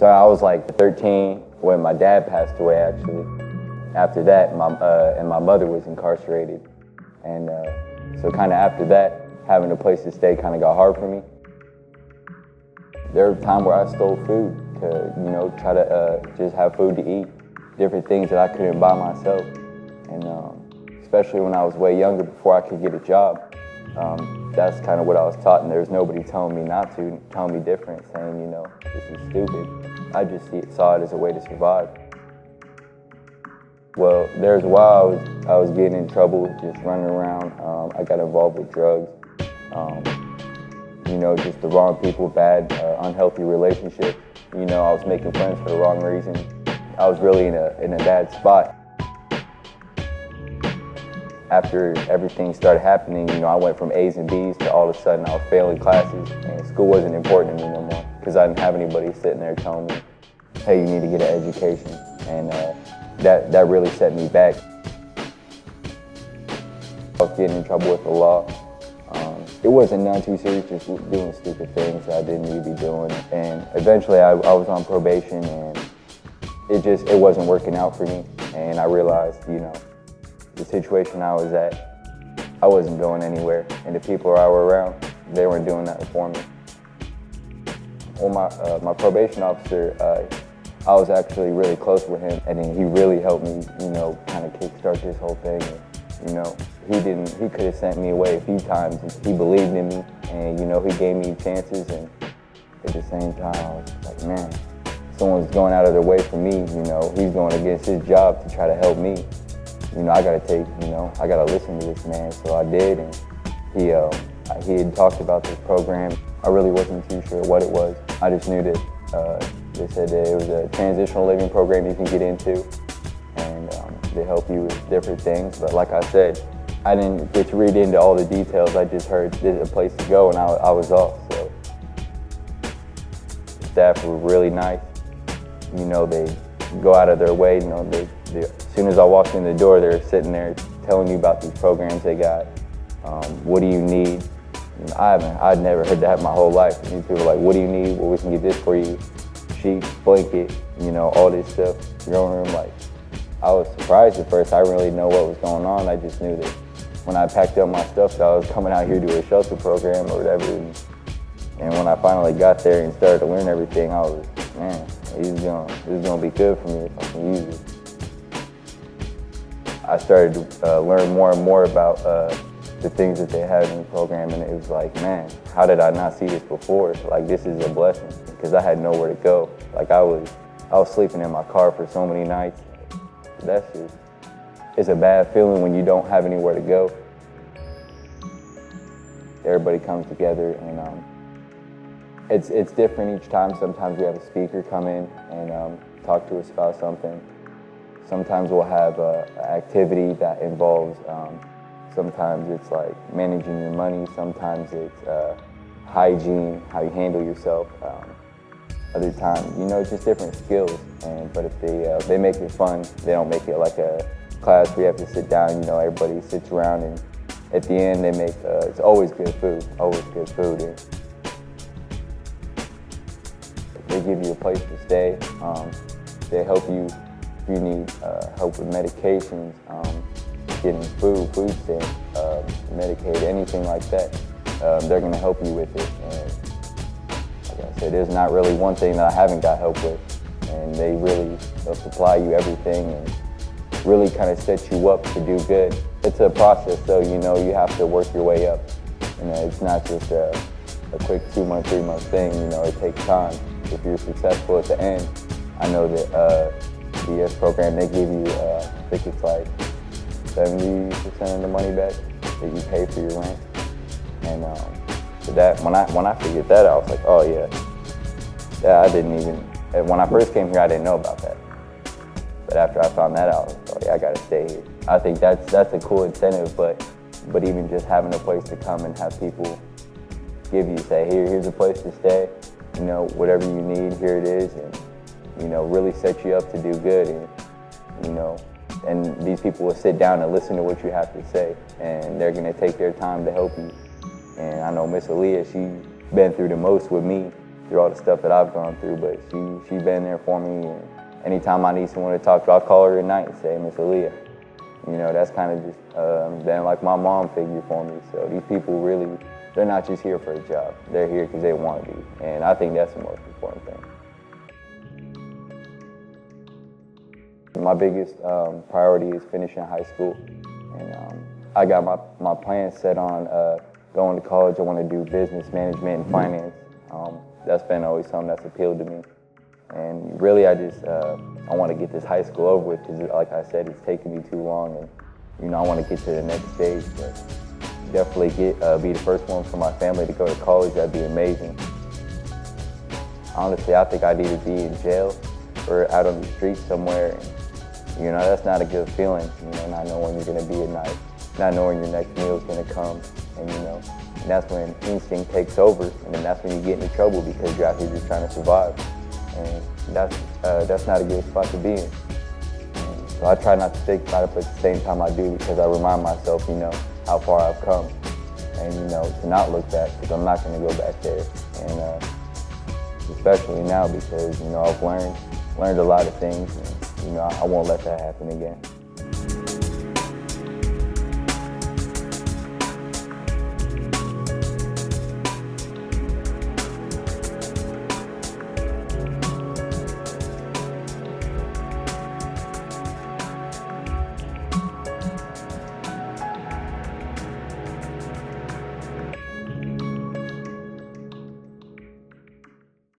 So I was like 13 when my dad passed away, actually. After that, my mother was incarcerated. And so kind of after that, having a place to stay kind of got hard for me. There was a time where I stole food to, try to just have food to eat, different things that I couldn't buy myself. And especially when I was way younger, before I could get a job, that's kind of what I was taught, and there was nobody telling me not to, telling me different, saying, this is stupid. I just saw it as a way to survive. Well, there was a while I was getting in trouble, just running around. I got involved with drugs, just the wrong people, bad, unhealthy relationships. I was making friends for the wrong reason. I was really in a bad spot. After everything started happening, I went from A's and B's to all of a sudden I was failing classes, and school wasn't important to me no more because I didn't have anybody sitting there telling me, hey, you need to get an education. And that really set me back. I was getting in trouble with the law. It wasn't none too serious, just doing stupid things that I didn't need to be doing. And eventually I was on probation, and it wasn't working out for me. And I realized, the situation I was at, I wasn't going anywhere. And the people I were around, they weren't doing that for me. Well, my probation officer, I was actually really close with him, and he really helped me, kind of kickstart this whole thing. And, he could have sent me away a few times. He believed in me, and, he gave me chances. And at the same time, I was like, man, someone's going out of their way for me. He's going against his job to try to help me. I gotta listen to this man. So I did, and he had talked about this program. I really wasn't too sure what it was. I just knew that they said that it was a transitional living program you can get into, and they help you with different things. But like I said, I didn't get to read into all the details. I just heard this is a place to go, and I was off. So the staff were really nice. They go out of their way. As soon as I walked in the door, they're sitting there telling you about these programs they got. What do you need? I'd never heard that my whole life. And people were like, what do you need? Well, we can get this for you. Sheet, blanket, all this stuff. Growing room, I was surprised at first. I didn't really know what was going on. I just knew that when I packed up my stuff, that I was coming out here to a shelter program or whatever. And when I finally got there and started to learn everything, I was, man, this is gonna be good for me if I can use it. I started to learn more and more about the things that they had in the program, and it was like, man, how did I not see this before? This is a blessing, because I had nowhere to go. I was sleeping in my car for so many nights. It's a bad feeling when you don't have anywhere to go. Everybody comes together, and it's different each time. Sometimes we have a speaker come in and talk to us about something. Sometimes we'll have an activity that involves, sometimes it's like managing your money. Sometimes it's hygiene, how you handle yourself. Other times, just different skills. But if they make it fun, they don't make it like a class where you have to sit down. Everybody sits around, and at the end they make it's always good food. And they give you a place to stay. They help you if you need help with medications, getting food stamps, Medicaid, anything like that. They're going to help you with it. And like I said, there's not really one thing that I haven't got help with. And they'll supply you everything and really kind of set you up to do good. It's a process, though. You have to work your way up. It's not just a quick 2-month, 3-month thing. It takes time. If you're successful at the end, I know that the program, they give you, I think it's like 70% of the money back that you pay for your rent. And when I figured that out, I was like, oh yeah, I didn't even, when I first came here, I didn't know about that. But after I found that out, I was like, oh yeah, I gotta stay here. I think that's a cool incentive, but even just having a place to come and have people give you, say, here's a place to stay, whatever you need, here it is, and really set you up to do good. And these people will sit down and listen to what you have to say, and they're gonna take their time to help you. And I know Miss Aaliyah, she's been through the most with me, through all the stuff that I've gone through, but she's been there for me. And anytime I need someone to talk to, I'll call her at night and say, Miss Aaliyah. You know, that's kind of just been like my mom figure for me. So these people really, they're not just here for a job. They're here because they want to be. And I think that's the most important thing. My biggest priority is finishing high school. And I got my plans set on going to college. I want to do business management and finance. That's been always something that's appealed to me. And really, I want to get this high school over with because, like I said, it's taken me too long. And, you know, I want to get to the next stage. But definitely be the first one for my family to go to college. That'd be amazing. Honestly, I think I'd either be in jail or out on the streets somewhere. And, you know, that's not a good feeling. You know, not knowing when you're going to be at night, not knowing your next meal is going to come. And, you know, and that's when instinct takes over. And then that's when you get into trouble because you're out here just trying to survive. And that's not a good spot to be in. And so I try not to think about it, but at the same time I do because I remind myself, you know, how far I've come. And, you know, to not look back because I'm not going to go back there. And especially now because, you know, I've learned a lot of things and, you know, I won't let that happen again.